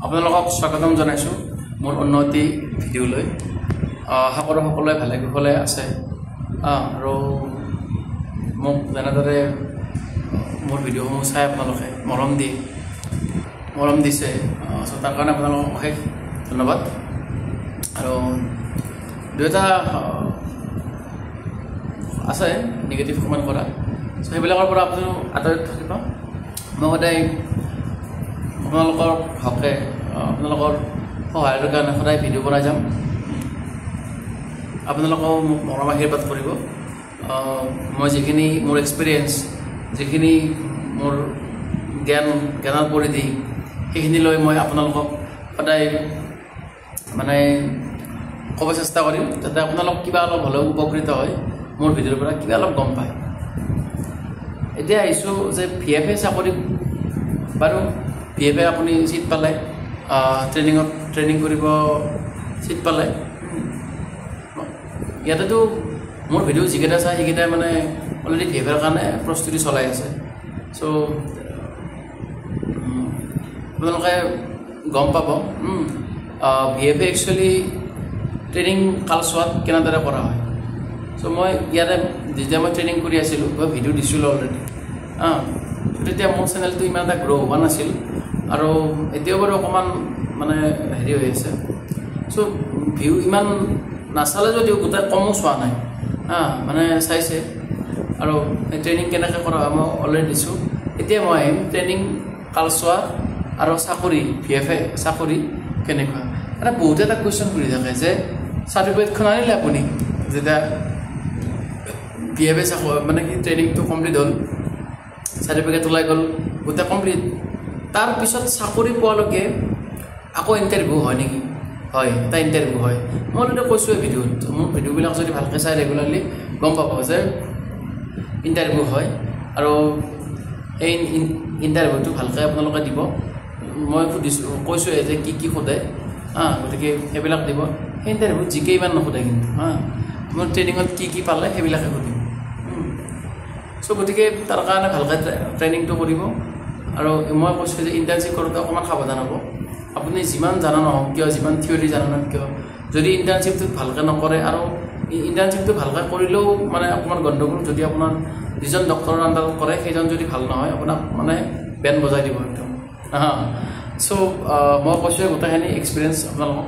আপোনালোকক স্বাগতম জনাইছোঁ মোৰ উন্নতি ভিডিঅ'লৈ। আশা কৰোঁ সকলোৱে ভালে কুশলে আছে আৰু মোক যেনেদৰে মোৰ ভিডিঅ'সমূহ চাই আপোনালোকে মৰম দিছে চ' তাৰ কাৰণে আপোনালোকক অশেষ ধন্যবাদ। আৰু দুটা আছে নিগেটিভ কমেণ্ট কৰা, চ' সেইবিলাকৰ পৰা আপুনি আঁতৰি থাকিব। মই সদায় আপোনালোকৰ হকে আপোনালোকৰ সহায়ৰ কাৰণে সদায় ভিডিঅ' বনাই যাম। আপোনালোকেও মোক মৰম আশীৰ্বাদ কৰিব। মই যিখিনি মোৰ এক্সপিৰিয়েঞ্চ, যিখিনি মোৰ জ্ঞানৰ পৰিধি, সেইখিনি লৈ মই আপোনালোকক সদায় মানে ক'ব চেষ্টা কৰিম, যাতে আপোনালোক কিবা অলপ হ'লেও উপকৃত হয়, মোৰ ভিডিঅ'ৰ পৰা কিবা অলপ গম পায়। এতিয়া আহিছোঁ যে VFA চাকৰি, বাৰু VFA আপুনি চিট পালে, ট্ৰেইনিং কৰিব চিট পালে। ইয়াতেতো মোৰ ভিডিঅ' যিকেইটা চাই সেইকেইটাই মানে অলৰেডি VFAৰ কাৰণে প্ৰস্তুতি চলাই আছে। চ' আপোনালোকে গম পাব VFA একচুৱেলি ট্ৰেইনিং কালচোৱাত কেনেদৰে কৰা হয়। চ' মই ইয়াতে যেতিয়া মই ট্ৰেইনিং কৰি আছিলোঁ মই ভিডিঅ' দিছিলোঁ অলৰেডি। তেতিয়া মোৰ চেনেলটো ইমান এটা গ্ৰ' হোৱা নাছিল আৰু এতিয়াও বাৰু অকণমান মানে হেৰি হৈ আছে। চ' ভিউ ইমান নাচালে যদিও গোটেই কমো চোৱা নাই, মানে চাইছে। আৰু ট্ৰেইনিং কেনেকৈ কৰা হয় মই অলৰেডি দিছোঁ। এতিয়া মই আহিম ট্ৰেইনিং কালচোৱা আৰু চাকৰি, VFA চাকৰি কেনেকুৱা। এটা বহুতে এটা কুৱেশ্যন কৰি থাকে যে চাৰ্টিফিকেটখন আনিলে আপুনি, যেতিয়া VFA চাকৰি মানে কি ট্ৰেইনিংটো কমপ্লিট হ'ল, চাৰ্টিফিকেট ওলাই গ'ল, গোটেই কমপ্লিট, তাৰপিছত চাকৰি পোৱালৈকে আকৌ ইণ্টাৰভিউ হয় নেকি? হয়, এটা ইণ্টাৰভিউ হয়। মই অলৰেডি কৈছোঁৱে ভিডিঅ'ত, মোৰ ভিডিঅ'বিলাক যদি ভালকৈ চাই ৰেগুলাৰলি গম পাব যে ইণ্টাৰভিউ হয়। আৰু সেই ইণ্টাৰভিউটো ভালকৈ আপোনালোকে দিব। মই কৈছোঁৱে যে কি সোধে, গতিকে সেইবিলাক দিব। সেই ইণ্টাৰভিউত জিকে ইমান নোসোধে কিন্তু, মোৰ ট্ৰেইনিঙত কি পালে সেইবিলাকে সুধিম। চ' গতিকে তাৰ কাৰণে ভালকৈ ট্ৰেইনিংটো কৰিব। আৰু মই কৈছোঁ যে ইণ্টাৰ্ণশ্বিপ কৰোঁতে অকণমান সাৱধান হ'ব। আপুনি যিমান জানা নহওক কিয়, যিমান থিয়ৰী জানা নহওক কিয়, যদি ইণ্টাৰ্ণশ্বিপটোত ভালকৈ নকৰে, আৰু ইণ্টাৰ্ণশ্বিপটো ভালকৈ কৰিলেও মানে অকণমান গণ্ডগোল, যদি আপোনাৰ যিজন ডক্টৰৰ আণ্ডাৰত কৰে সেইজন যদি ভাল নহয়, আপোনাক মানে বেন বজাই দিব একদম। চ' মই কৈছোঁ গোটেইখিনি এক্সপিৰিয়েঞ্চ আপোনালোকক।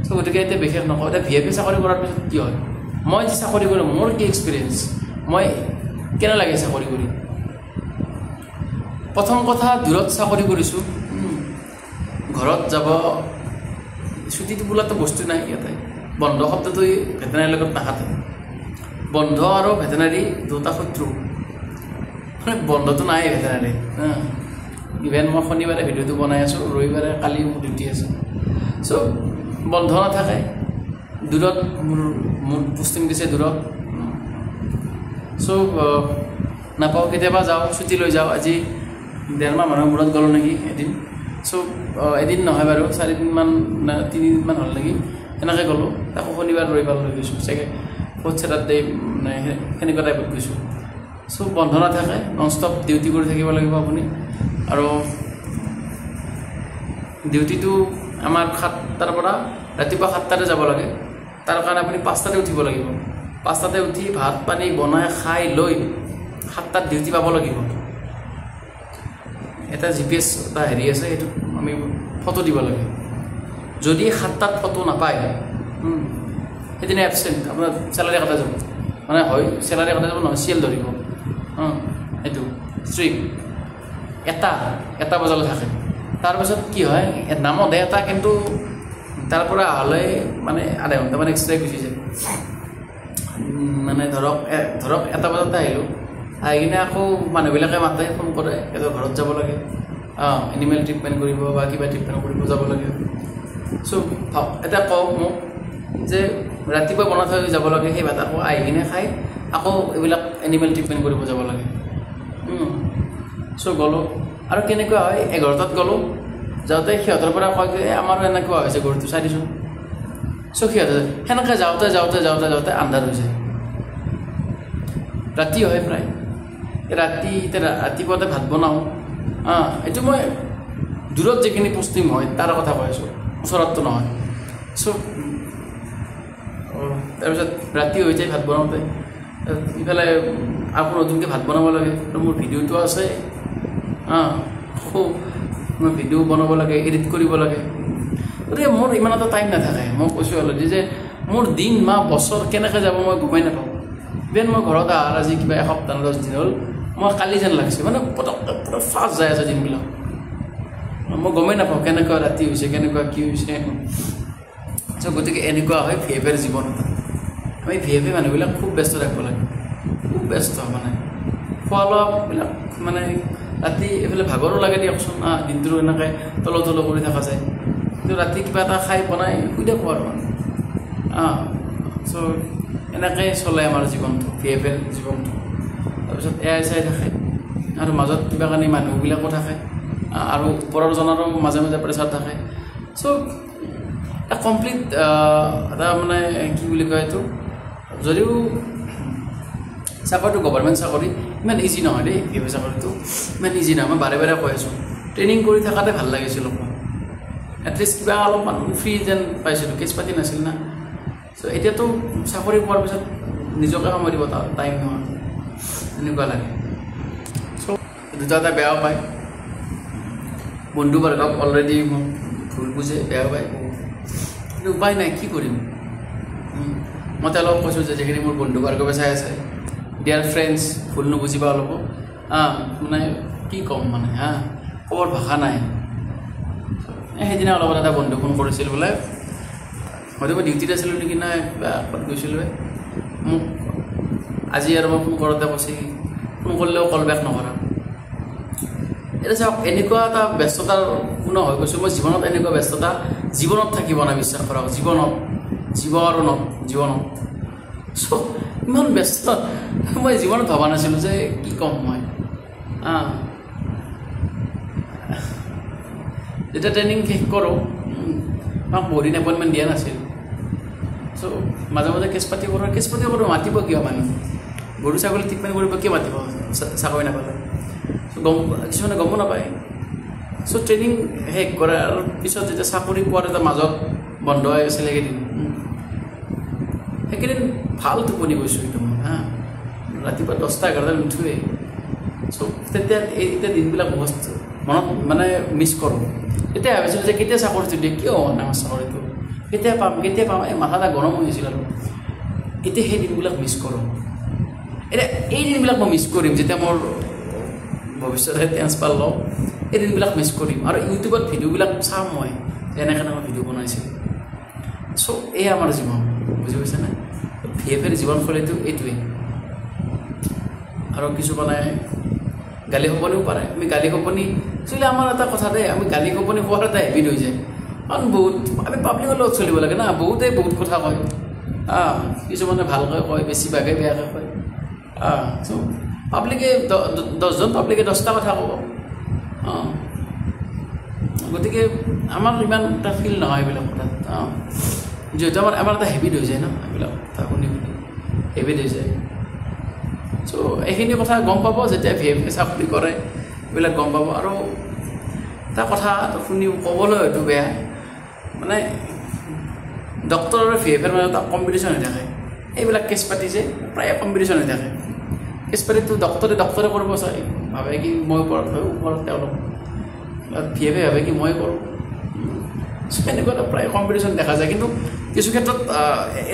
চ' গতিকে এতিয়া বিশেষ নকওঁ। এতিয়া VFA চাকৰি কৰাৰ পিছত কি হয়, মই যি চাকৰি কৰিম মোৰ কি এক্সপিৰিয়েঞ্চ, মই কেনে লাগে চাকৰি কৰি। প্ৰথম কথা, দূৰত চাকৰি কৰিছোঁ, ঘৰত যাব ছুটীটো বোলাটো বস্তু নাই ইয়াতে। বন্ধ শব্দটো ভেটেনাৰীৰ লগত নাখাতে। বন্ধ আৰু ভেটেনাৰী দুটা শত্ৰু, মানে বন্ধটো নাই ভেটেনাৰী। ইভেন মই শনিবাৰে ভিডিঅ'টো বনাই আছোঁ, ৰবিবাৰে কালি মোৰ ডিউটি আছে। চ' বন্ধ নাথাকে, দূৰত মোৰ পোষ্টিং দিছে দূৰত। চ' নাপাওঁ, কেতিয়াবা যাওঁ, ছুটী লৈ যাওঁ। আজি 1.5 মাহ মানুহৰ মূৰত গ'লোঁ নেকি এদিন। চ' এদিন নহয় বাৰু, 4 দিনমান 3 দিনমান হ'ল নেকি, সেনেকৈ গ'লোঁ। তাকো শনিবাৰ ৰবিবাৰ লৈ গৈছোঁ, চাগে 4th Saturday মানে সেনেকুৱা টাইপত গৈছোঁ। চ' বন্ধ নাথাকে, নন ষ্টপ ডিউটি কৰি থাকিব লাগিব আপুনি। আৰু ডিউটিটো আমাৰ 7টাৰ পৰা ৰাতিপুৱা 7টাতে যাব লাগে। তাৰ কাৰণে আপুনি 5টাতে উঠিব লাগিব। 5টাতে উঠি ভাত পানী বনাই খাই লৈ 7টাত ডিউটি পাব লাগিব। এটা GPS এটা হেৰি আছে, সেইটোত আমি ফটো দিব লাগে। যদি 7টাত ফটো নাপায়, সেইদিনা এবচেণ্ট, আপোনাৰ চেলাৰী কটা যাব। মানে হয় চেলাৰী কটা যাব, নহয় CL ধৰিব। সেইটো ষ্ট্ৰিক্ট। এটা বজালৈ থাকে। তাৰপিছত কি হয়, নামতহে এটা, কিন্তু তাৰ পৰা হ'লে মানে আধা ঘণ্টামান এক্সট্ৰাই গুচি যায়। মানে ধৰক 1 বজাতে আহিলোঁ, আহি কিনে আকৌ মানুহবিলাকে মাতে, ফোন কৰে, সিহঁতৰ ঘৰত যাব লাগে, এনিমেল ট্ৰিটমেণ্ট কৰিব বা কিবা ট্ৰিটমেণ্ট কৰিব যাব লাগে। চ' এতিয়া কওক মোক যে ৰাতিপুৱা বনাই থৈ যাব লাগে, সেই ভাত আকৌ আহি কিনে খাই আকৌ এইবিলাক এনিমেল ট্ৰিটমেণ্ট কৰিব যাব লাগে। চ' গ'লোঁ, আৰু কেনেকুৱা হয়, 11টাত গ'লোঁ, যাওঁতে সিহঁতৰ পৰা কয় যে আমাৰো এনেকুৱা হৈছে, গৰুটো চাই দিছোঁ। চ' সিহঁতে সেনেকৈ যাওঁতে আন্ধাৰ হৈ যায়, ৰাতি হয় প্ৰায়। ৰাতি এতিয়া ৰাতিপুৱাতে ভাত বনাওঁ, এইটো মই দূৰত যিখিনি পষ্টিং হয় তাৰ কথা কৈ আছোঁ, ওচৰততো নহয়। চ' তাৰপিছত ৰাতি হৈ যায় ভাত বনাওঁতে, ইফালে আকৌ নতুনকৈ ভাত বনাব লাগে, মোৰ ভিডিঅ'টো আছে মই ভিডিঅ' বনাব লাগে, এডিট কৰিব লাগে, গতিকে মোৰ ইমান এটা টাইম নাথাকে। মই কৈছোঁ অলৰেডি যে মোৰ দিন মাহ বছৰ কেনেকৈ যাব মই গমেই নাপাওঁ। ইভেন মই ঘৰত অহাৰ আজি কিবা এসপ্তাহ 10 দিন হ'ল, মই কালি যেন লাগিছে, মানে পটককৈ পুৰা ফাষ্ট যাই আছে দিনবিলাক, মই গমেই নাপাওঁ কেনেকুৱা ৰাতি হৈছে, কেনেকুৱা কি হৈছে। চ' গতিকে এনেকুৱা হয় VFৰ জীৱন এটা। আমি VF মানুহবিলাক খুব ব্যস্ত ৰাখিব লাগে, খুব ব্যস্ত, মানে খোৱা লোৱাবিলাক, মানে ৰাতি এইফালে ভাগৰো লাগে দিয়কচোন, দিনটো এনেকৈ তল কৰি থকা যায়, কিন্তু ৰাতি কিবা এটা খাই বনাই শুই থাকোঁ আৰু মানে চ' এনেকৈ চলে আমাৰ জীৱনটো, VFৰ জীৱনটো। তাৰপিছত AI চাই থাকে, আৰু মাজত কিবা কানি মানুহবিলাকো থাকে, আৰু ওপৰৰ জনৰো মাজে মাজে প্ৰেছাৰ থাকে। চ' এটা কমপ্লিট এটা মানে কি বুলি কয় এইটো, যদিও চাকৰিটো গভৰ্ণমেণ্ট চাকৰি ইমান ইজি নহয় দেই, VF চাকৰিটো ইমান ইজি নহয়, মই বাৰে বাৰে কৈ আছোঁ। ট্ৰেইনিং কৰি থকাতে ভাল লাগিছিল অকণমান, এটলিষ্ট কিবা অলপমান ফ্ৰী যেন পাইছিলোঁ, কেছ পাতি নাছিল না। চ' এতিয়াতো চাকৰি পোৱাৰ পিছত নিজকে সময় দিব টাইম নহয়, এনেকুৱা লাগে। চ' দুটা এটা বেয়াও পায়, বন্ধু বৰ্গক অলৰেডি মোক ভুল বুজে, বেয়া পায়, কিন্তু উপায় নাই, কি কৰিম। মই তেওঁলোকক কৈছোঁ যে যিখিনি মোৰ বন্ধু বৰ্গৱে চাই আছে, ডিয়াৰ ফ্ৰেণ্ডছ, ভুল নুবুজিবা অলপ, মানে কি ক'ম, মানে ক'বৰ ভাষা নাই। সেইদিনা অলপত এটা বন্ধু ফোন কৰিছিল বোলে, হয়তো মই ডিউটিত আছিলোঁ নেকি, নাই কিবা ক'ত গৈছিলোঁ, মোক আজি আৰু মই ফোন কৰোঁতে কৈছে ফোন কৰিলেও কল বেক নকৰা। এতিয়া চাওক, এনেকুৱা এটা ব্যস্ততাৰ কোনো হৈ গৈছোঁ মই জীৱনত, এনেকুৱা ব্যস্ততা জীৱনত থাকিব নাই, বিশ্বাস কৰক, জীৱনত চ' ইমান ব্যস্ত মই জীৱনত ভবা নাছিলোঁ যে কি ক'ম মই। যেতিয়া ট্ৰেইনিং শেষ কৰোঁ, আমাক বহুত দিন এপইণ্টমেণ্ট দিয়া নাছিল। চ' মাজে মাজে কেছ পাতি কৰোঁ, মাতিব কিয় মানুহ, গৰু ছাগলী ট্ৰিটমেণ্ট কৰিব কিয় মাতিব চাকৰি নাপালে। চ' কিছুমানে গমো নাপায়। চ' ট্ৰেইনিং শেষ কৰাৰ পিছত যেতিয়া চাকৰি পোৱাৰ এটা মাজত বন্ধ হৈ আছিল সেইকেইদিন ভাল টোপনি গৈছোঁ একদম, ৰাতিপুৱা 10-11 নুঠোৱেই। চ' তেতিয়া এতিয়া দিনবিলাক মনত মানে মিছ কৰোঁ। তেতিয়া ভাবিছিলোঁ যে কেতিয়া চাকৰিটো দিয়ে, কিয় হোৱা নাই আমাৰ চাকৰিটো, কেতিয়া পাম, এই মাথাটা গৰম হৈছিল আৰু। এতিয়া সেই দিনবিলাক মিছ কৰোঁ। এতিয়া এই দিনবিলাক মই মিছ কৰিম, যেতিয়া মোৰ ভৱিষ্যতে ট্ৰেন্সফাৰ লওঁ, এই দিনবিলাক মিছ কৰিম। আৰু ইউটিউবত ভিডিঅ'বিলাক চাম মই, এনেকৈ মই ভিডিঅ' বনাইছিলোঁ। চ' এই আমাৰ জীৱন, বুজি পাইছেনে? VFৰ জীৱনশৈলীটো এইটোৱে। আৰু কিছুমানে গালি খপনিও পাৰে, আমি গালি খপনি চলিলে আমাৰ এটা কথা দেই, আমি গালি খপনি খোৱাৰ এটা হেবিট হৈ যায়, কাৰণ আমি পাব্লিকৰ লগত চলিব লাগে না, বহুতে বহুত কথা কয়, কিছুমানে ভালকৈ কয়, বেছিভাগে বেয়াকৈ কয়। চ' পাব্লিকে 10জন পাব্লিকে 10টা কথা ক'ব। গতিকে আমাৰ ইমান এটা ফিল নহয় এইবিলাক কথাত, যিহেতু আমাৰ এটা হেবিট হৈ যায় ন, এইবিলাক কথা শুনি হেবিট হৈ যায়। চ' এইখিনি কথা গম পাব যেতিয়া VF চাকৰি কৰে, এইবিলাক গম পাব। আৰু এটা কথা শুনি ক'বলৈ হয়তো বেয়া, মানে ডক্টৰ আৰু VFৰ মাজত এটা কম্পিটিশ্যন হৈ থাকে। এইবিলাক কেছ পাতি যে প্ৰায় কম্পিটিশ্যন হৈ থাকে। কেছ পাতিটো ডক্টৰে কৰিব চাই, ভাবে কি মই ওপৰত তেওঁলোক, VFে ভাবে কি মই কৰোঁ। এনেকুৱা এটা প্ৰায় কম্পিটিশ্যন দেখা যায়, কিন্তু কিছু ক্ষেত্ৰত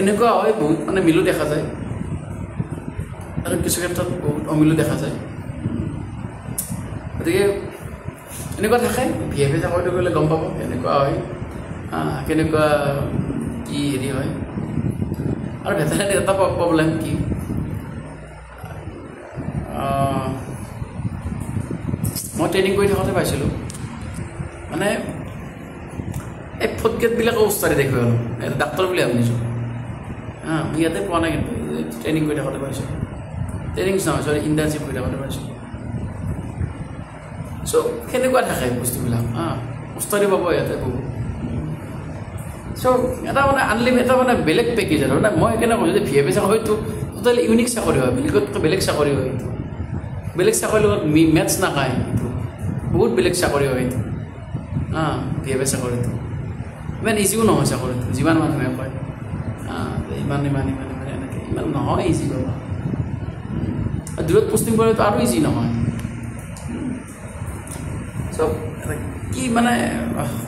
এনেকুৱা হয়, বহুত মানে মিলো দেখা যায়, আৰু কিছু ক্ষেত্ৰত বহুত অমিলো দেখা যায়। গতিকে এনেকুৱা থাকে, VFে চাকৰিটো কৰিলে গম পাব কেনেকুৱা হয়, কেনেকুৱা কি হেৰি হয়। আৰু ভেটেনাৰীৰ এটা প্ৰব্লেম কি, মই ট্ৰেইনিং কৰি থাকোঁতে পাইছিলোঁ, মানে এই ফ'ৰ্থ গ্ৰেডবিলাকো উস্তাদি দেখুৱাই হ'লোঁ, এটা ডাক্তৰ বুলি ভাবিছোঁ। মই ইয়াতে পোৱা নাই, কিন্তু ট্ৰেইনিং কৰি থাকোঁতে পাইছোঁ, ইণ্টাৰ্ণশ্বিপ কৰি থাকোঁতে পাইছোঁ। চ' সেনেকুৱা থাকে বস্তুবিলাক, উস্তাদি পাব ইয়াতে বহুত। চ' এটা মানে এটা মানে বেলেগ পেকেজ আৰু, মানে মই কেনে কৈছোঁ যে VFে চাকৰিটো টোটেলি ইউনিক চাকৰি হয়, বেলেগতকৈ বেলেগ চাকৰি হয় এইটো। বেলেগ চাকৰিৰ লগত মেটচ নাখায়, এইটো বহুত বেলেগ চাকৰি হয় এইটো। VFS চাকৰিটো ইমান ইজিও নহয় চাকৰিটো যিমান মানুহে কয় ইমান এনেকৈ ইমান নহয় ইজি পাবা দূৰত পোষ্টিং কৰিলেতো আৰু ইজি নহয় চব কি মানে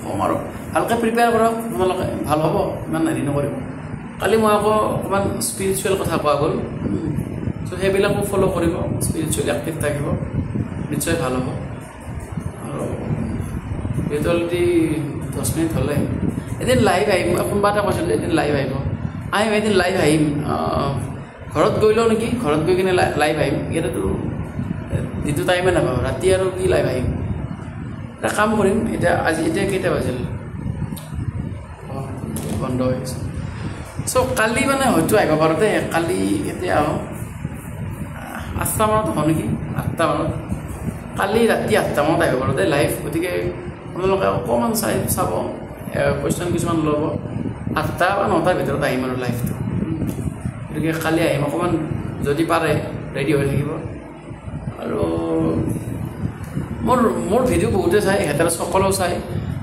ক'ম আৰু ভালকৈ প্ৰিপেয়াৰ কৰক তোমালোকে ভাল হ'ব ইমান হেৰি নকৰিব কালি মই আকৌ অকণমান স্পিৰিচুৱেল কথা কোৱা গ'ল চ' সেইবিলাকো ফ'ল' কৰিব স্পিৰিচুৱেল এক্টিভ থাকিব নিশ্চয় ভাল হ'ব আৰু এইটো অলৰেডি 10 মিনিট হ'লে এদিন লাইভ আহিম কোনোবা এটা কৈছিলোঁ এদিন লাইভ আহিম এদিন লাইভ আহিম ঘৰত গৈ লওঁ নেকি ঘৰত গৈ কিনে লাইভ আহিম ইয়াতেতো যিটো টাইমে নাপাওঁ ৰাতি আৰু কি লাইভ আহিম এটা কাম কৰিম এতিয়া কেইটা বাজিল বন্ধ হৈ গৈছে চ' কালি মানে হয়তো আহিব পাৰোঁ দেই কালি কেতিয়া আহোঁ 8টা মানত হওঁ নেকি 8টা মানত কালি ৰাতি 8টা মানত আহিব পাৰোঁ দেই লাইভ গতিকে আপোনালোকে অকণমান চাব কুৱেশ্যন কিছুমান ল'ব 8টা বা 9টাৰ ভিতৰত আহিম আৰু লাইভটো গতিকে কালি আহিম অকণমান যদি পাৰে ৰেডি হৈ থাকিব আৰু মোৰ ভিডিঅ' বহুতে চাই হেতাৰ চকলেও চাই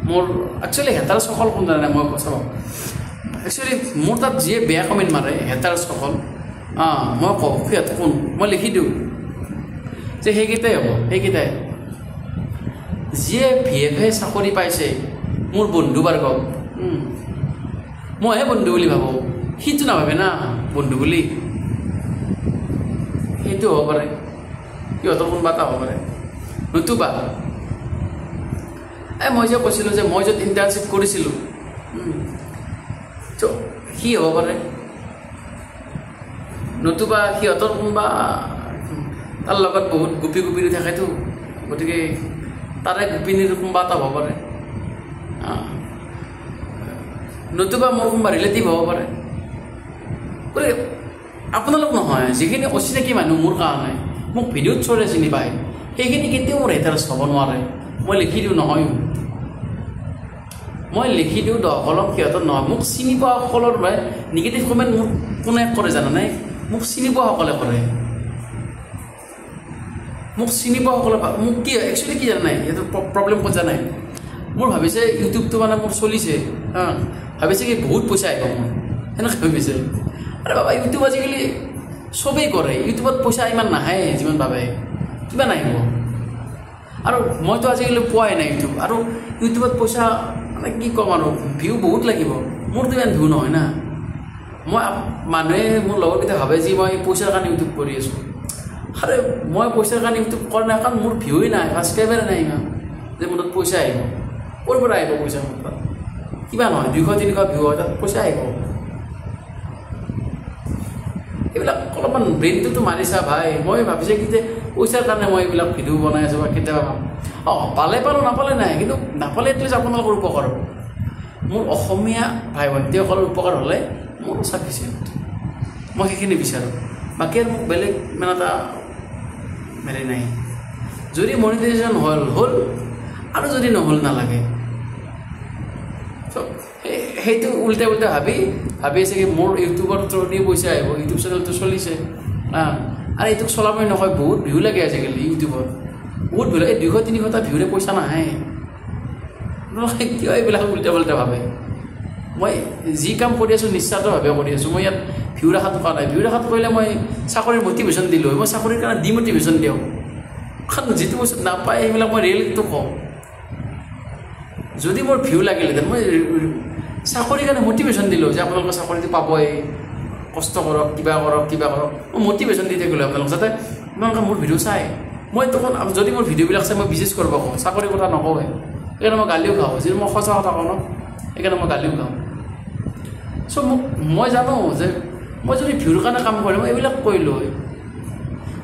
মোৰ একচুৱেলি হেতাৰ চকল কোন জানে মই চাব একচুৱেলি মোৰ তাত যিয়ে বেয়া কমেণ্ট মাৰে হেতাৰ চকল মই কওঁ সিহঁতে কোন মই লিখি দিওঁ যে সেইকেইটাই হ'ব সেইকেইটাই যিয়ে VFS চাকৰি পাইছে মোৰ বন্ধুবৰ্গ মইহে বন্ধু বুলি ভাবোঁ সিটো নাভাবে না বন্ধু বুলি সেইটো হ'ব পাৰে সিহঁতৰ কোনোবা এটা হ'ব পাৰে নতুবা মই যে কৈছিলোঁ যে মই য'ত ইণ্টাৰ্ণশ্বিপ কৰিছিলোঁ ত' সি হ'ব পাৰে নতুবা সিহঁতৰ কোনোবা তাৰ লগত বহুত গোপিনী থাকেতো গতিকে তাৰে গোপিনীৰ কোনোবা এটা হ'ব পাৰে নতুবা মোৰ কোনোবা ৰিলেটিভ হ'ব পাৰে গতিকে আপোনালোক নহয় যিখিনি অচিনাকি মানুহ মোৰ কাৰণে মোক ভিডিঅ'ত চৰে চিনি পায় সেইখিনি কেতিয়াও মোৰ হেটাৰছ হ'ব নোৱাৰে মই লিখি দিওঁ নহয় মই লিখি দিওঁ দহসকলক সিহঁতৰ নহয় মোক চিনি পোৱা সকলৰ পৰাই নিগেটিভ কমেণ্ট মোক কোনে কৰে জানানে মোক চিনি পোৱা সকলে কৰে মোক চিনি পোৱা সকলে মোক কি একচুৱেলি কি জানা নাই এইটো প্ৰব্লেম ক'ত জানাই মোৰ ভাবিছে ইউটিউবটো মানে মোৰ চলিছে ভাবিছে কি বহুত পইচা আহিব মোৰ সেনেকৈ ভাবিছে আৰে বাবা ইউটিউব আজিকালি চবেই কৰে ইউটিউবত পইচা ইমান নাহে যিমান ভাবে কিমান আহিব আৰু মইতো আজিকালি পোৱাই নাই ইউটিউব আৰু ইউটিউবত পইচা মানে কি ক'ম আৰু ভিউ বহুত লাগিব মোৰতো ইমান ভিউ নহয় না মই মানুহে মোৰ লগৰকেইটা ভাবে যে মই পইচাৰ কাৰণে ইউটিউব কৰি আছোঁ আৰে মই পইচাৰ কাৰণে ইউটিউব কৰা নাই কাৰণ মোৰ ভিউই নাই ছাবস্ক্ৰাইবাৰে নাই ইমান যে মোৰ তাত পইচা আহিব ক'ৰ পৰা আহিব পইচা মোৰ তাত কিবা নহয় 200-300 ভিউ হয় তাত পইচা আহিব এইবিলাক অলপমান ব্ৰেইনটোতো মাৰিছা ভাই মই ভাবিছে কি যে পইচাৰ কাৰণে মই এইবিলাক ভিডিঅ' বনাই আছোঁ বা কেতিয়াবা পালে পালোঁ নাপালে নাই কিন্তু নাপালে এটলিষ্ট আপোনালোকৰ উপকাৰ হ'ব মোৰ অসমীয়া ভাই ভণ্টিসকলৰ উপকাৰ হ'লে মোৰ চাফিচিয়েণ্ট মই সেইখিনি বিচাৰোঁ বাকী আৰু মোক বেলেগ ইমান এটা হেৰি নাই যদি মনিটাইজেশ্যন হ'ল আৰু যদি নহ'ল নালাগে চ' সেইটো উল্টা ভাবি আছে কি মোৰ ইউটিউবৰ থ্ৰুদি পইচা আহিব ইউটিউব চেনেলটো চলিছে আৰু এইটোক চলাবই নকয় বহুত ভিউ লাগে আজিকালি ইউটিউবত বহুত ভিউ লাগে 200-300টা ভিউৰে পইচা নাহে কিয় এইবিলাক উল্টা ভাবে মই যি কাম কৰি আছোঁ নিস্বাৰ্থভাৱে কৰি আছোঁ মই ইয়াত ভিউ ৰাখাত কৰা নাই ভিউ ৰাখাত কৰিলে মই চাকৰিৰ মটিভেশ্যন দিলোঁ মই চাকৰিৰ কাৰণে ডিমটিভেশ্যন দিওঁ কাৰণ যিটো বস্তু নাপায় সেইবিলাক মই ৰিয়েলিটিটো কওঁ যদি মোৰ ভিউ লাগিলেহেঁতেন মই চাকৰিৰ কাৰণে মটিভেশ্যন দিলোঁ যে আপোনালোকে চাকৰিটো পাবই কষ্ট কৰক কিবা কৰক মই মটিভেশ্যন দি থাকিলোঁ আপোনালোক যাতে আপোনালোকে মোৰ ভিডিঅ' চাই মই তখন যদি মোৰ ভিডিঅ'বিলাক চাই মই বিজনেছ কৰিব কওঁ চাকৰিৰ কথা নকওঁহে সেইকাৰণে মই গালিও খাওঁ যিটো মই সঁচা কথা কওঁ ন সেইকাৰণে মই গালিও খাওঁ চ' মই জানো যে মই যদি ভিউৰ কাৰণে কাম কৰিম মই এইবিলাক কৰিলোঁ হয়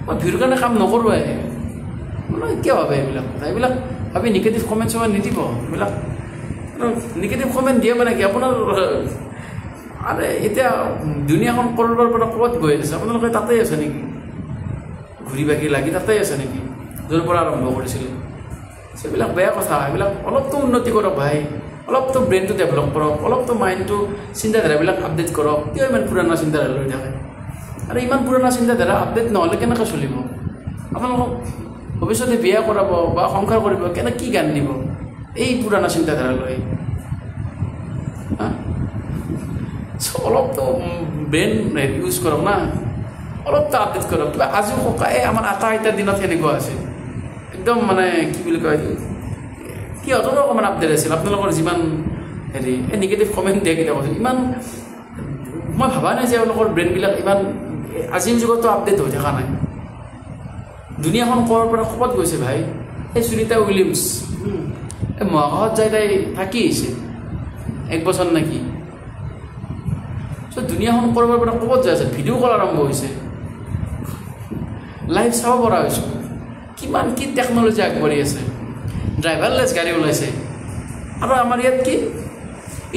মই ভিউৰ কাৰণে কাম নকৰোঁৱে মানে কিয় ভাবে এইবিলাক কথা এইবিলাক ভাবি নিগেটিভ কমেণ্টছ মই নিদিব এইবিলাক নিগেটিভ কমেণ্ট দিয়ে মানে কি আপোনাৰ আৰে এতিয়া দুনিয়াখন ক'ৰবাৰ পৰা ক'ৰবাত গৈ আছে আপোনালোকে তাতেই আছে নেকি ঘূৰি বাকি লাগি তাতেই আছে নেকি য'ৰ পৰা আৰম্ভ কৰিছিলোঁ সেইবিলাক বেয়া কথা এইবিলাক অলপতো উন্নতি কৰক ভাই অলপতো ব্ৰেইনটো ডেভেলপ কৰক অলপতো মাইণ্ডটো চিন্তাধাৰাবিলাক আপডেট কৰক কিয় ইমান পুৰণা চিন্তাধাৰা লৈ থাকে আৰু ইমান পুৰণা চিন্তাধাৰা আপডেট নহ'লে কেনেকৈ চলিব আপোনালোকক ভৱিষ্যতে বিয়া কৰাব বা সংসাৰ কৰিব কেনে কি জ্ঞান দিব এই পুৰাণা চিন্তাধাৰা লৈ অলপতো ব্ৰেইন ইউজ কৰক না অলপতো আপডেট কৰক কিবা আজিও ককাই আমাৰ আটা আইতাৰ দিনত সেনেকুৱা আছিল একদম মানে কি বুলি কয় সিহঁতৰো অকণমান আপডেট আছিল আপোনালোকৰ যিমান হেৰি এই নিগেটিভ কমেণ্ট দিয়ে কেতিয়াবা ইমান মই ভাবা নাই যে এওঁলোকৰ ব্ৰেইনবিলাক ইমান আজিৰ যুগতো আপডেট হৈ থকা নাই দুনিয়াখন ক'ৰ পৰা ক'ৰবাত গৈছে ভাই এই সুনিতা উইলিয়ামছ এই মহাকাশত যাই তাই থাকি আহিছে 1 বছৰ নেকি চ' দুনিয়াখন ক'ৰবাৰ পৰা ক'ৰবাত যাই আছে ভিডিঅ' কল আৰম্ভ হৈছে লাইভ চাব পৰা হৈছোঁ কিমান কি টেকন'লজি আগবাঢ়ি আছে ড্ৰাইভাৰলেছ গাড়ী ওলাইছে আৰু আমাৰ ইয়াত কি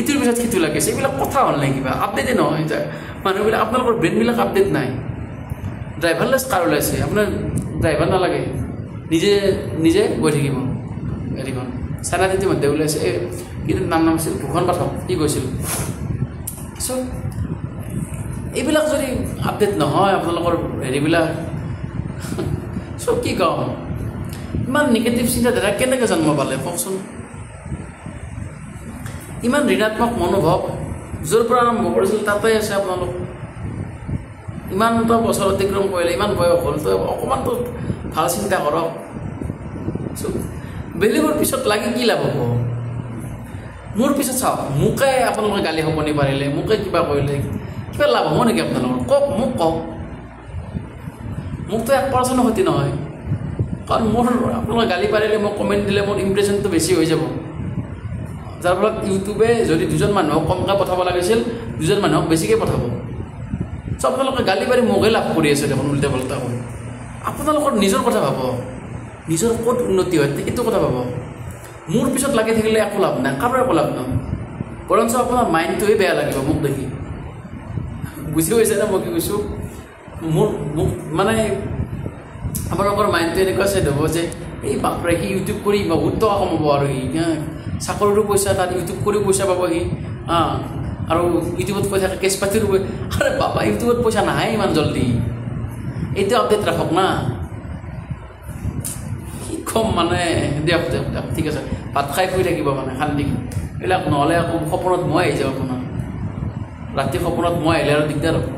ইটোৰ পিছত সিটো লাগিছে এইবিলাক কথা হ'ল নাই কিবা আপডেটেই নহয় মানুহবিলাক আপোনালোকৰ ব্ৰেইনবিলাক আপডেট নাই ড্ৰাইভাৰলেছ কাৰ ওলাইছে আপোনাৰ ড্ৰাইভাৰ নালাগে নিজে নিজে গৈ থাকিব গাড়ীখন চাইনাত ইতিমধ্যে ওলাইছে এই কিন্তু নাম আছিল ভূষণ পাঠক কি কৈছিল চ' এইবিলাক যদি আপডেট নহয় আপোনালোকৰ হেৰিবিলাক চ' কি কওঁ ইমান নিগেটিভ চিন্তাধাৰা কেনেকৈ জন্ম পালে কওকচোন ইমান ঋণাত্মক মনোভাৱ য'ৰ পৰা আৰম্ভ কৰিছিল তাতে আছে আপোনালোক ইমানটা বছৰ অতিক্ৰম কৰিলে ইমান বয়স হ'ল তো অকণমানতো ভাল চিন্তা কৰক বেলেগৰ পিছত লাগি কি লাভ হ'ব মোৰ পিছত চাওক মোকে আপোনালোকে গালি শপনি পাৰিলে মোকে কিবা কৰিলে কিবা লাভ হ'ব নেকি আপোনালোকৰ কওক মোক কওক মোকতো 1% ক্ষতি নহয় কাৰণ মোৰ আপোনালোকে গালি পাৰিলে মোক কমেণ্ট দিলে মোৰ ইমপ্ৰেশ্যনটো বেছি হৈ যাব যাৰ ফলত ইউটিউবে যদি 2জন মানুহক কমকৈ পঠাব লাগিছিল 2জন মানুহক বেছিকৈ পঠাব চ' আপোনালোকে গালি পাৰি মোকে লাভ কৰি আছে দেখোন উল্টা পাল্টা হৈ আপোনালোকৰ নিজৰ কথা ভাবক নিজৰ ক'ত উন্নতি হয় এইটো কথা ভাবক মোৰ পিছত লাগি থাকিলে একো লাভ নাই কাৰো একো লাভ নহয় বৰঞ্চ আপোনাৰ মাইণ্ডটোৱে বেয়া লাগিব মোক দেখি বুজি পাইছে না মই কি কৈছোঁ মোক মানে আপোনালোকৰ মাইণ্ডটো এনেকুৱা ছেট হ'ব যে এই বাপৰে সি ইউটিউব কৰি বহুত টকা কমাব আৰু সি চাকৰিৰো পইচা তাত ইউটিউব কৰিও পইচা পাব সি আৰু ইউটিউবত কৈ থাকে কেছ পাতিৰো আৰে বাবা ইউটিউবত পইচা নাহে ইমান জল্দি এইটো আপডেট ৰাখক না কি কম মানে দিয়ক দিয়ক দিয়ক ঠিক আছে ভাত খাই শুই থাকিব মানে শান্তি এইবিলাক নহ'লে আকৌ সপোনত মই আহি যাওঁ আপোনাৰ ৰাতি সপোনত মই আহিলে আৰু দিগদাৰ হ'ব